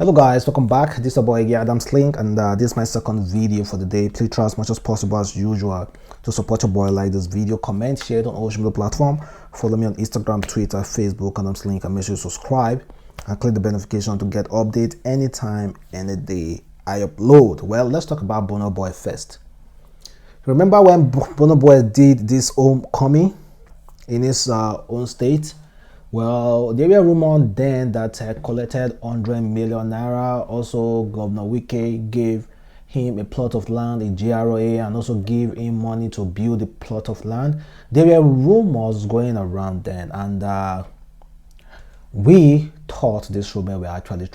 Hello guys, welcome back. This is your boy here, Adamslink, and this is my second video for the day. Please try as much as possible as usual to support your boy. Like this video, comment, share it on all social media platform. Follow me on Instagram, Twitter, Facebook, Adamslink, and make sure you subscribe and click the notification to get update anytime, any day I upload. Well, let's talk about Burna Boy first. Remember when Burna Boy did this homecoming in his own state? Well, there were rumors then that collected 100 million naira. Also, Governor Wike gave him a plot of land in GRA and also gave him money to build a plot of land. There were rumors going around then, and we thought this rumor were actually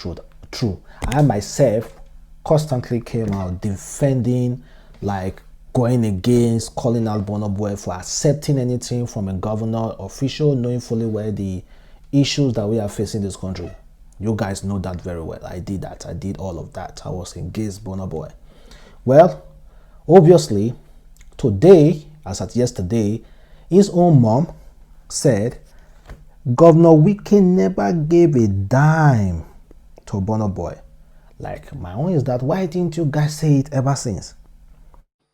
true. I myself constantly came out defending, like going against, calling out Burna Boy for accepting anything from a governor official, knowing fully well the issues that we are facing in this country. You guys know that very well. I did that. I did all of that. I was against Burna Boy. Well, obviously, today, as at yesterday, his own mom said Governor Wike never gave a dime to Burna Boy. Like, my own is that, why didn't you guys say it ever since?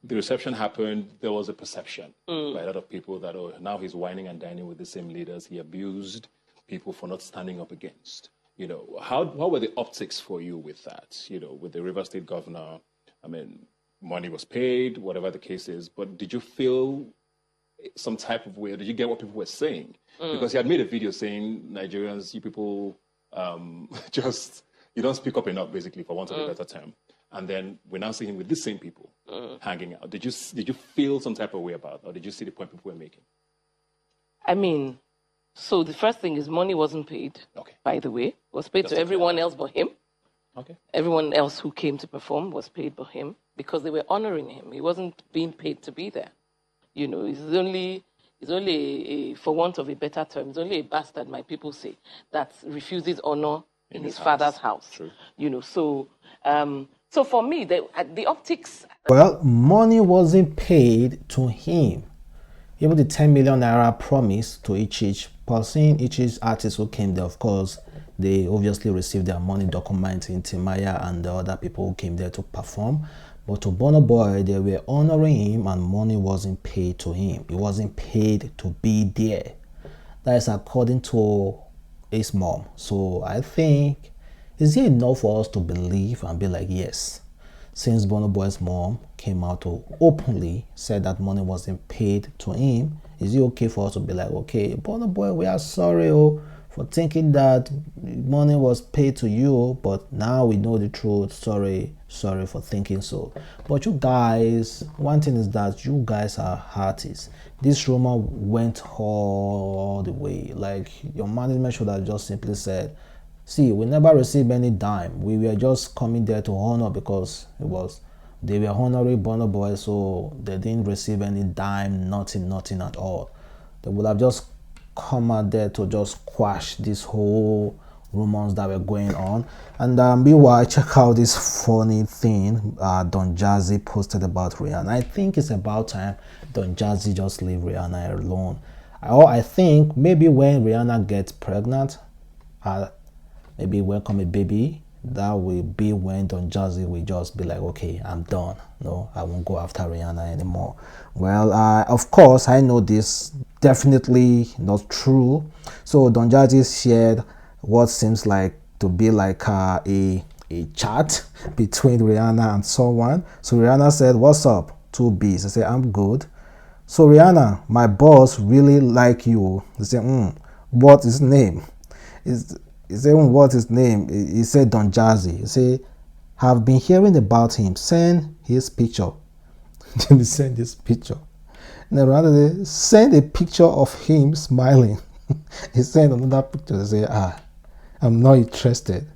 The reception happened, there was a perception by a lot of people that, oh, now he's whining and dining with the same leaders he abused people for not standing up against. You know, what were the optics for you with that? You know, with the River State governor, I mean, money was paid, whatever the case is, but did you feel some type of way? Did you get what people were saying? Because he had made a video saying, Nigerians, you people you don't speak up enough, basically, for want of a better term. And then we now see him with the same people hanging out. Did you feel some type of way about it, or did you see the point people were making? I mean, so the first thing is money wasn't paid, by the way. It was paid to everyone else but him. Okay. Everyone else who came to perform was paid by him because they were honoring him. He wasn't being paid to be there. You know, he's only a, for want of a better term, he's only a bastard, my people say, that refuses honor in his father's house. True. You know, so for me, the optics... Well, money wasn't paid to him. Even the 10 million naira promise to each person, each artist who came there, of course, they obviously received their money documenting Timaya and the other people who came there to perform. But to Burna Boy, they were honoring him and money wasn't paid to him. He wasn't paid to be there. That is according to his mom. So I think, is it enough for us to believe and be like, yes, since Burna Boy's mom came out to openly said that money wasn't paid to him, is it okay for us to be like, okay, Burna Boy, we are sorry for thinking that money was paid to you, but now we know the truth. Sorry for thinking so. But you guys, one thing is that you guys are artists. This rumor went all the way. Like, your management should have just simply said, see, we never received any dime. We were just coming there to honor because they were honoring Burna Boy, so they didn't receive any dime, nothing at all. They would have just come out there to just quash this whole rumors that were going on. And meanwhile, check out this funny thing Don Jazzy posted about Rihanna. I think it's about time Don Jazzy just leave Rihanna alone. I think maybe when Rihanna gets pregnant, maybe welcome a baby, that will be when Don Jazzy will just be like, okay, I'm done. No, I won't go after Rihanna anymore. Well, of course, I know this definitely not true. So Don Jazzy shared what seems like to be like a chat between Rihanna and someone. So Rihanna said, what's up? 2 B's. I said, I'm good. So Rihanna, my boss really like you. He said, what's his name? He said, what's his name? He said, Don Jazzy. He said, have been hearing about him. Send his picture. Then he sent this picture. Now rather send a picture of him smiling. He sent another picture. He said, I'm not interested.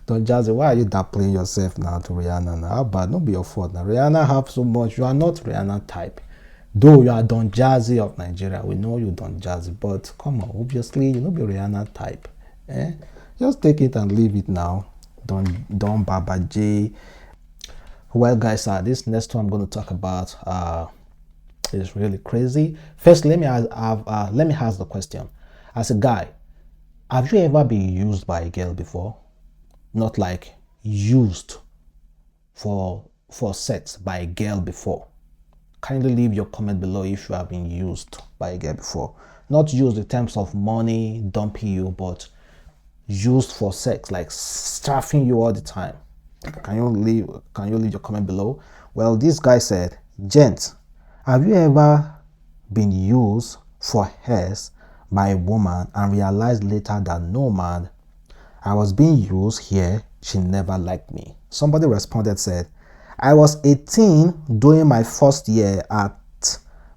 Don Jazzy, why are you playing yourself now to Rihanna now? How bad? Don't be your fault now. Rihanna have so much. You are not Rihanna type. Though you are Don Jazzy of Nigeria. We know you Don Jazzy. But come on, obviously you don't be Rihanna type. Just take it and leave it now. Don Baba J. Well, guys, this next one I'm going to talk about is really crazy. First, let me ask the question. As a guy, have you ever been used by a girl before? not like used for sex by a girl before? Kindly leave your comment below if you have been used by a girl before. Not used in terms of money dumping you, but used for sex, like staffing you all the time. Can you leave your comment below? Well, this guy said, "Gent, have you ever been used for hairs by a woman and realized later that no man, I was being used here, she never liked me?" Somebody responded, said, "I was 18 doing my first year at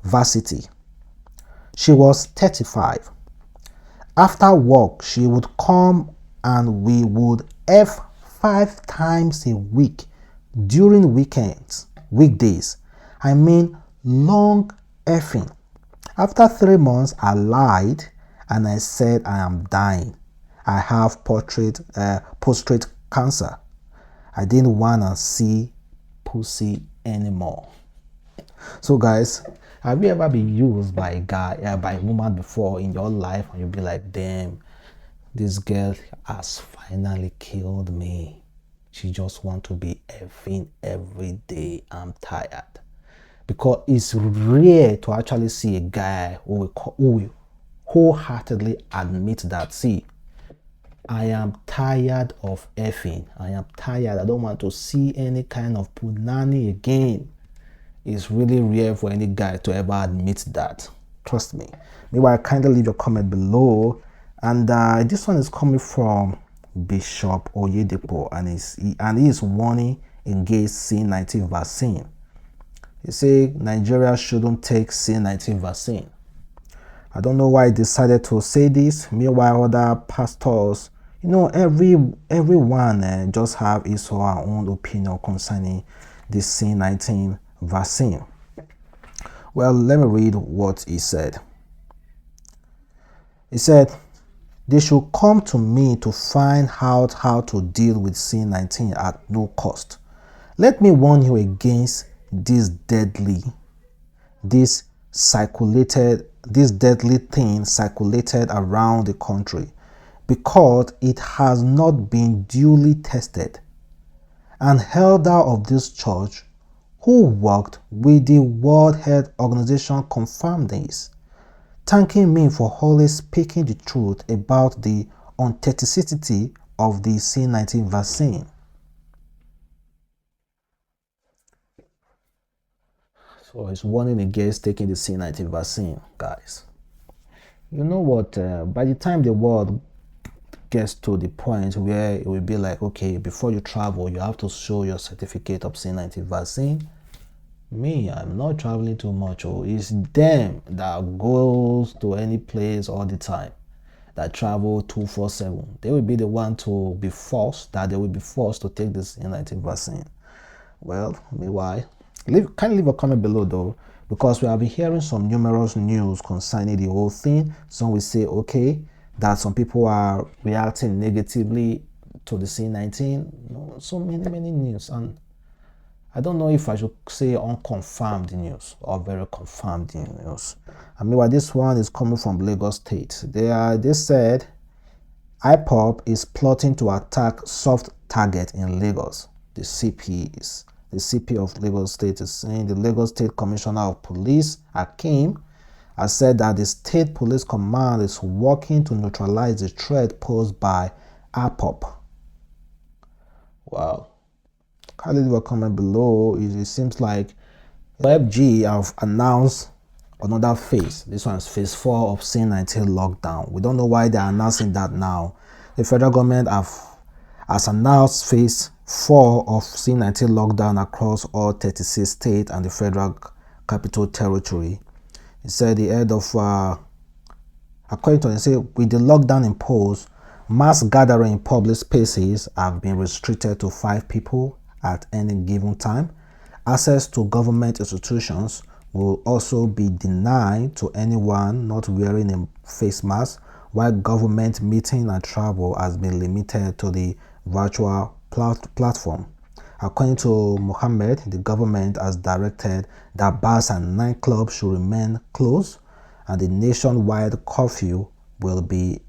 varsity. She was 35. After work, she would come and we would F 5 times a week during weekdays. I mean, long effing. After 3 months, I lied and I said I am dying. I have prostate cancer. I didn't want to see pussy anymore." So guys, have you ever been used by a guy, by a woman before in your life, and you'll be like, "Damn, this girl has finally killed me. She just wants to be effing every day. I'm tired." Because it's rare to actually see a guy who will wholeheartedly admit that, "See, I am tired of effing. I am tired. I don't want to see any kind of punani again." It's really rare for any guy to ever admit that. Trust me. Meanwhile, kindly leave your comment below. And this one is coming from Bishop Oyedepo, and he is warning against C19 vaccine. He say Nigeria shouldn't take C19 vaccine. I don't know why he decided to say this. Meanwhile, other pastors, everyone just have his or her own opinion concerning this C19 vaccine. Well, let me read what he said. He said, "They should come to me to find out how to deal with C19 at no cost. Let me warn you against this deadly thing circulated around the country, because it has not been duly tested. An elder of this church who worked with the World Health Organization confirmed this, thanking me for always speaking the truth about the authenticity of the C19 vaccine." So he's warning against taking the C19 vaccine, guys. You know what? By the time the world gets to the point where it will be like, okay, before you travel, you have to show your certificate of C19 vaccine. Me, I'm not traveling too much. It's them that goes to any place all the time, that travel 247. They will be the one to be forced, they will be forced to take this C19 vaccine. Well, meanwhile, kindly leave a comment below though, because we have been hearing some numerous news concerning the whole thing. Some will say, okay, that some people are reacting negatively to the C19. So many news, and I don't know if I should say unconfirmed news or very confirmed news. I mean, this one is coming from Lagos State. They said IPOB is plotting to attack soft target in Lagos. The CP of Lagos State is saying the Lagos State Commissioner of Police, Akim, has said that the State Police Command is working to neutralize the threat posed by IPOB. Wow. Kindly leave a comment below. It seems like FG have announced another phase. This one is phase 4 of C19 lockdown. We don't know why they're announcing that now. The federal government has announced phase 4 of C19 lockdown across all 36 states and the Federal Capital Territory. He said the head of, according to him, with the lockdown imposed, mass gathering in public spaces have been restricted to 5 people at any given time. Access to government institutions will also be denied to anyone not wearing a face mask, while government meeting and travel has been limited to the virtual platform. According to Mohammed, the government has directed that bars and nightclubs should remain closed, and the nationwide curfew will be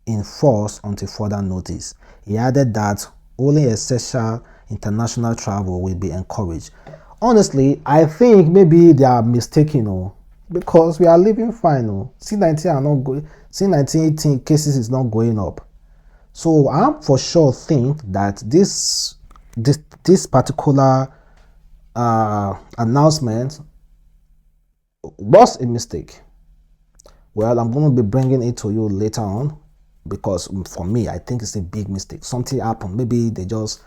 in force until further notice. He added that only essential international travel will be encouraged. Honestly, I think maybe they are mistaken, because we are living fine. C19 are not going. C19 cases is not going up. So I'm for sure think that this particular announcement was a mistake. Well, I'm going to be bringing it to you later on, because for me, I think it's a big mistake. Something happened. Maybe they just...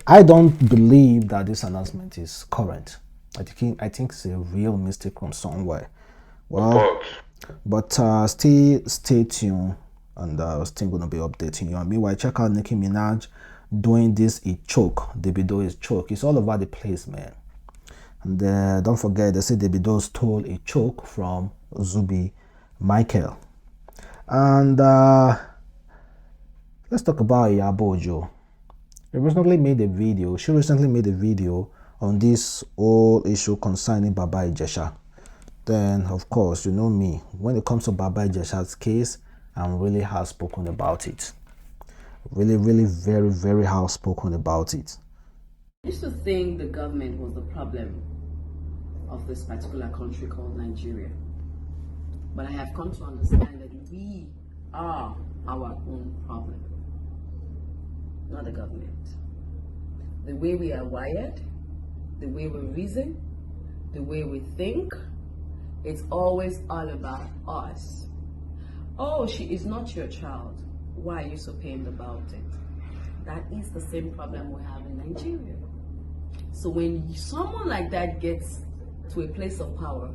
I don't believe that this announcement is current. I think it's a real mistake from somewhere. Well, but still stay tuned, and still going to be updating you. And meanwhile, check out Nicki Minaj doing this choke. Davido is choke. It's all over the place, man. And don't forget, they say Davido stole a choke from Zubi Michael. And let's talk about Yabojo. She recently made a video on this whole issue concerning Baba Ijesha. Then, of course, you know me, when it comes to Baba Ijesha's case, I'm really outspoken about it. Really, really very, very outspoken about it. I used to think the government was the problem of this particular country called Nigeria. But I have come to understand that we are our own problem, not the government. The way we are wired, the way we reason, the way we think, it's always all about us. Oh, she is not your child. Why are you so pained about it? That is the same problem we have in Nigeria. So when someone like that gets to a place of power,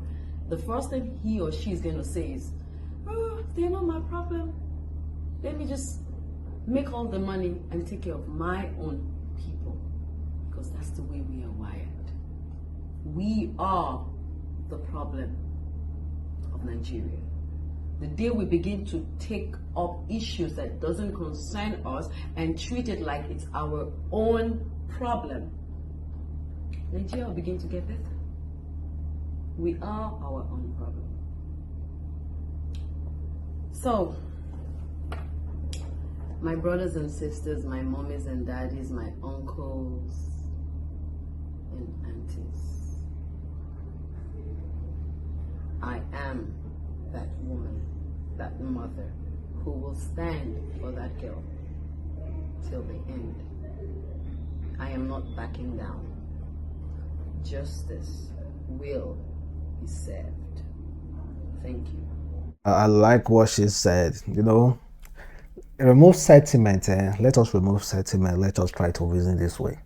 the first thing he or she is going to say is, oh, they're not my problem. Let me just make all the money and take care of my own people. Because that's the way we are wired. We are the problem of Nigeria. The day we begin to take up issues that doesn't concern us and treat it like it's our own problem, Nigeria will begin to get better. We are our own problem. So, my brothers and sisters, my mommies and daddies, my uncles and aunties, I am that woman, that mother, who will stand for that girl till the end. I am not backing down. Justice will be served. Thank you. I like what she said. Remove sentiment. Let us remove sentiment. Let us try to reason this way.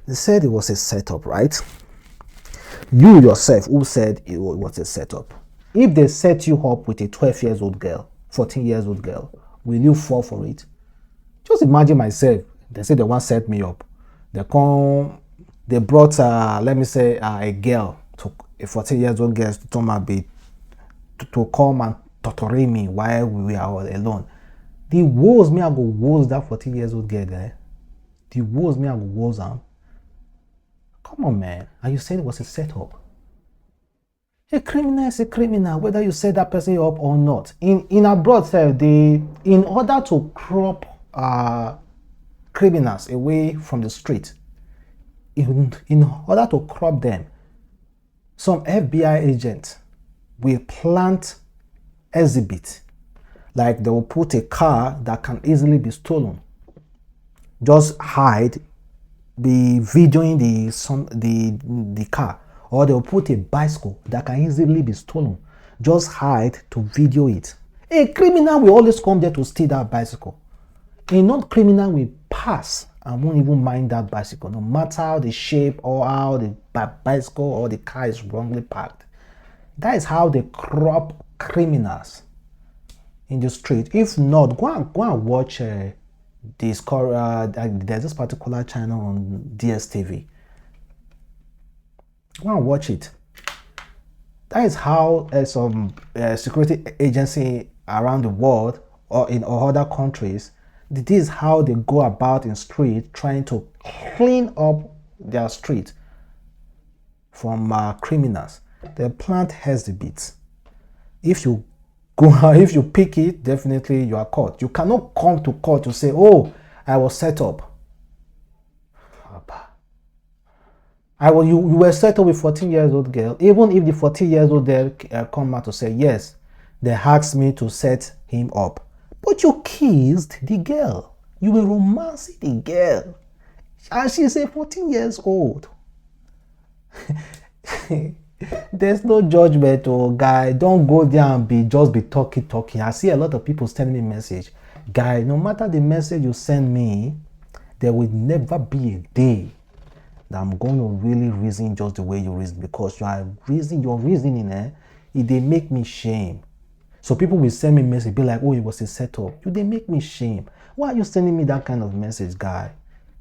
They said it was a setup, right? You yourself, who said it was a setup? If they set you up with a 12-year-old girl, 14-year-old girl, will you fall for it? Just imagine myself. They say they want to set me up. They brought, let me say, a girl, a 14-year-old girl, to come and torture me while we are all alone. The woes me I go woes that 14-year-old girl there. The woes me I go woes am. Come on, man. And you said it was a setup. A criminal is a criminal, whether you set that person up or not. In abroad, in order to crop criminals away from the street, in order to crop them, some FBI agents will plant exhibit. Like they will put a car that can easily be stolen. Just hide, be videoing the car. Or they'll put a bicycle that can easily be stolen. Just hide to video it. A criminal will always come there to steal that bicycle. A non-criminal will pass and won't even mind that bicycle, no matter how the shape or how the bicycle or the car is wrongly parked. That is how they crop criminals in the street. If not, go and watch there's this particular channel on DSTV. Go and watch it. That is how some security agency around the world or in other countries, this is how they go about in street trying to clean up their street from criminals. They plant exhibits. If you If you pick it, definitely you are caught. You cannot come to court to say, oh, I was set up. You were set up with 14 years old girl. Even if the 14 years old girl come out to say, yes, they asked me to set him up. But you kissed the girl. You were romancing the girl. And she's a 14 years old. There's no judgment, oh guy. Don't go there and just be talking. I see a lot of people sending me message. Guy, no matter the message you send me, there will never be a day that I'm going to really reason just the way you reason, because your reasoning, they make me shame. So people will send me message, be like, oh, it was a setup. They make me shame. Why are you sending me that kind of message, guy?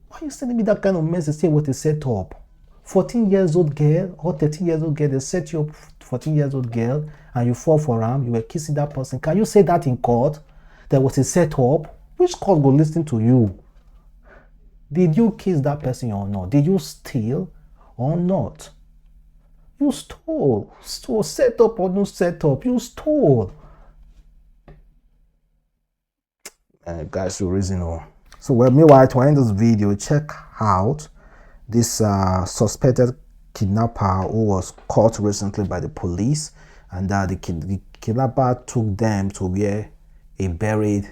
Why are you sending me that kind of message saying what a setup? 14 years old girl or 13 years old girl, they set you up, 14 years old girl, and you fall for them, you were kissing that person. Can you say that in court? There was a setup? Which court will listen to you? Did you kiss that person or not? Did you steal or not? You stole. So set up or no set up, you stole. Guys, you reason. So meanwhile, to end this video, check out this suspected kidnapper who was caught recently by the police, and the kidnapper took them to where he buried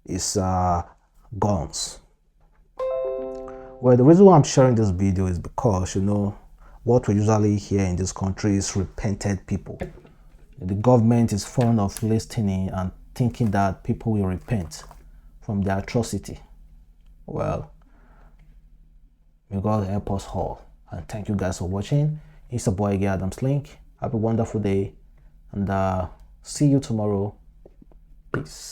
his guns. Well, the reason why I'm sharing this video is because, what we usually hear in this country is repented people. The government is fond of listening and thinking that people will repent from their atrocity. Well, may God help us all. And thank you guys for watching. It's your boy again, Adamslink. Have a wonderful day, and see you tomorrow. Peace.